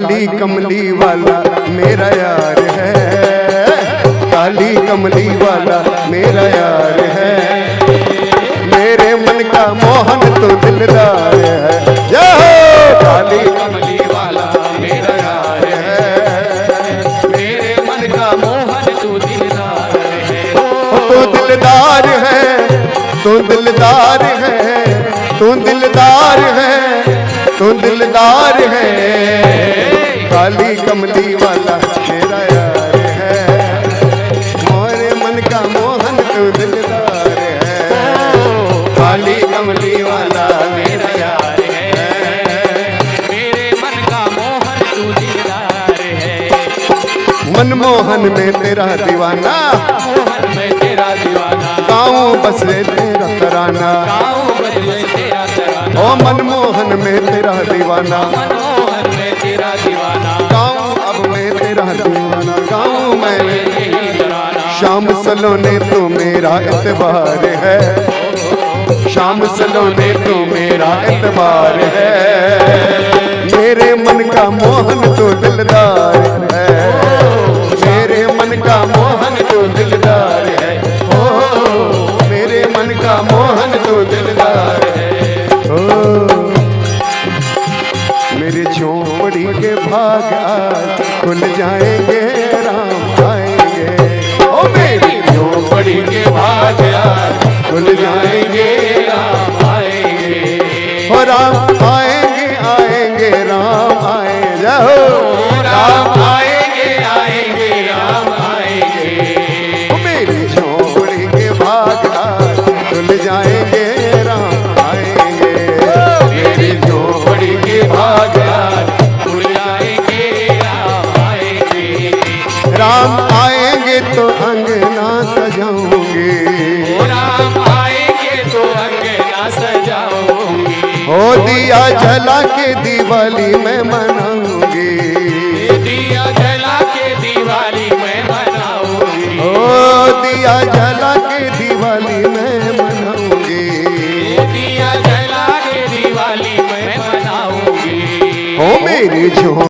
काली कमली वाला मेरा यार है, काली कमली वाला मेरा यार है, मेरे मन का मोहन तो दिलदार है। जय हो काली कमली वाला मेरा यार है, मेरे मन का मोहन तो दिलदार है। तू दिलदार है, तू दिलदार है, तू दिलदार है, तू दिलदार है, काली कमली वाला मेरा यार है, मोरे मन का मोहन तू दिलदार है। काली कमली वाला मेरा यार है, मेरे मन का मोहन तू दिलदार है। मनमोहन में तेरा दीवाना, मोहन में तेरा दीवाना, गाँव बसे तेरा तराना, गाँव बसे तेरा तराना। ओ मनमोहन में तेरा दीवाना, मनमोहन में तेरा दीवाना, गाँव अब मैं तेरा दीवाना, गाँव में शाम सलोने तो मेरा एतबार है, शाम सलोने तो मेरा एतबार है, मेरे मन का मोहन तो दिलदार है, मेरे मन का मोहन तो दिलदार है, ओ मेरे मन का मोहन तो दिलदार है। मेरी झोपड़ी के भाग आज खुल जाएंगे, राम आएंगे। ओ मेरी झोपड़ी के भाग आज खुल जाएंगे, राम आएंगे। ओ राम आएंगे, आएंगे राम आएंगे। जय हो राम आएंगे, आएंगे राम आएंगे। ओ मेरी झोपड़ी के भाग आज खुल जाएंगे, राम आएंगे। मेरी झोपड़ी के भाग राम आएंगे तो अंगना सजाऊंगी, राम आएंगे तो अंगना सजाऊंगी। ओ दिया जला के दिवाली में मनाऊंगी, दिया जला के दिवाली में मनाऊंगी। ओ दिया जला के दिवाली में मनाऊंगी, दिया जला के दिवाली में मनाऊंगी। ओ मेरी झोपड़ी